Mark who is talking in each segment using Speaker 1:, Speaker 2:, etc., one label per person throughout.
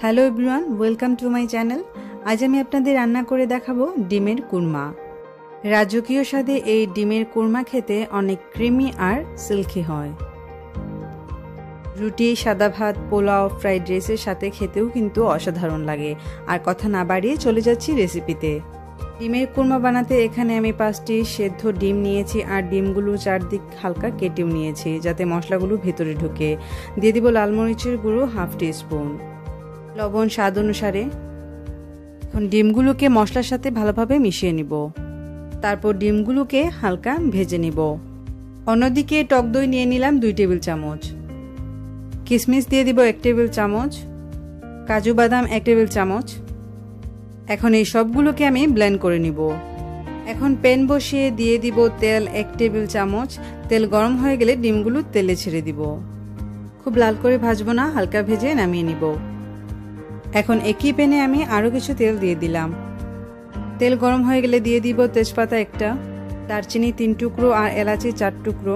Speaker 1: Hello everyone, welcome to my channel. আজ আমি আপনাদের রান্না করে দেখাবো ডিমের কুরমা। রাজকীয় স্বাদে এই ডিমের কুরমা খেতে অনেক ক্রিমি আর সিল্কি হয়। রুটি, সাদা ভাত, পোলাও, ফ্রাইড রাইসের সাথে খেতেও কিন্তু অসাধারণ লাগে। আর কথা না বাড়িয়ে চলে যাচ্ছি রেসিপিতে। ডিমের কুরমা বানাতে এখানে আমি 5টি সেদ্ধ ডিম নিয়েছি আর ডিমগুলো চারদিক হালকা কেটেও নিয়েছি যাতে মশলাগুলো ভেতরে ঢুকে। দিয়ে দিব লাল মরিচের গুঁড়ো হাফ টিস্পুন, লবণ স্বাদ অনুসারে। এখন ডিমগুলোকে মশলার সাথে ভালোভাবে মিশিয়ে নিব। তারপর ডিমগুলোকে হালকা ভেজে নিব। অন্যদিকে টক দই নিয়ে নিলাম 2 টেবিল চামচ, কিশমিশ দিয়ে দিব 1 টেবিল চামচ, কাজু বাদাম 1 টেবিল চামচ। এখন এই সবগুলোকে আমি ব্লেন্ড করে নিব। এখন প্যান বসিয়ে দিয়ে দিব তেল 1 টেবিল চামচ। তেল গরম হয়ে গেলে ডিমগুলো তেলে ছেড়ে দিব। খুব লাল করে ভাজবো না, হালকা ভেজে নামিয়ে নিব। এখন একই প্যানে আমি আরও কিছু তেল দিয়ে দিলাম। তেল গরম হয়ে গেলে দিয়ে দিব তেজপাতা 1টা, দারচিনি 3 টুকরো আর এলাচি 4 টুকরো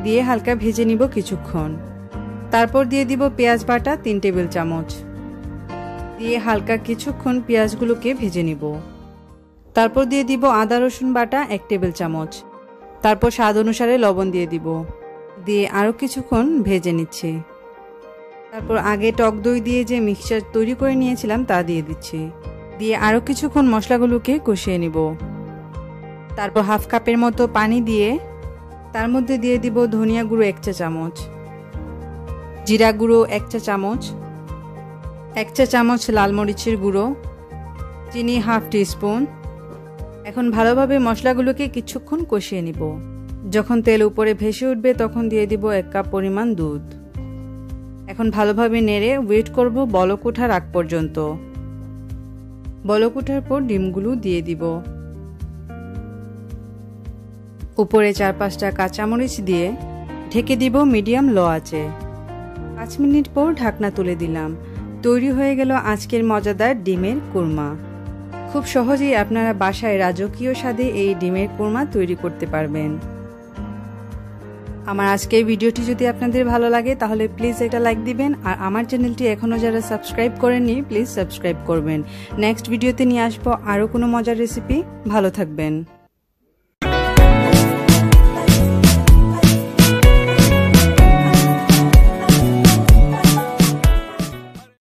Speaker 1: দিয়ে হালকা ভেজে নিব কিছুক্ষণ। তারপর দিয়ে দিব পেঁয়াজ বাটা 3 টেবিল চামচ দিয়ে হালকা কিছুক্ষণ পেঁয়াজগুলোকে ভেজে নিব। তারপর দিয়ে দিব আদা রসুন বাটা 1 টেবিল চামচ। তারপর স্বাদ অনুসারে লবণ দিয়ে দিব, দিয়ে আরও কিছুক্ষণ ভেজে নিচ্ছি। তারপর আগে টক দই দিয়ে যে মিক্সচার তৈরি করে নিয়েছিলাম তা দিয়ে দিচ্ছি, দিয়ে আরও কিছুক্ষণ মশলাগুলোকে কষিয়ে নিব। তারপর হাফ কাপের মতো পানি দিয়ে তার মধ্যে দিয়ে দিব ধনিয়া গুঁড়ো 1 চা চামচ, জিরা গুঁড়ো 1 চা চামচ, 1 চা চামচ লাল মরিচের গুঁড়ো, চিনি হাফ টিস্পুন। এখন ভালোভাবে মশলাগুলোকে কিছুক্ষণ কষিয়ে নিব। যখন তেল উপরে ভেসে উঠবে তখন দিয়ে দিব 1 কাপ পরিমাণ দুধ। এখন ভালোভাবে নেড়ে ওয়েট করব বলক ওঠার আগ পর্যন্ত। বলক ওঠার পর ডিমগুলো দিয়ে দিব। উপরে 4-5টা কাঁচামরিচ দিয়ে ঢেকে দিব মিডিয়াম লো আঁচে। 5 মিনিট পর ঢাকনা তুলে দিলাম। তৈরি হয়ে গেল আজকের মজাদার ডিমের কুরমা। খুব সহজেই আপনারা বাসায় রাজকীয় স্বাদে এই ডিমের কুরমা তৈরি করতে পারবেন। আমার আজকের ভিডিওটি যদি আপনাদের ভালো লাগে তাহলে প্লিজ একটা লাইক দিবেন, আর আমার চ্যানেলটি এখনও যারা সাবস্ক্রাইব করেননি প্লিজ সাবস্ক্রাইব করবেন। নেক্সট ভিডিওতে নিয়ে আসবো আরও কোনো মজার রেসিপি। ভালো থাকবেন।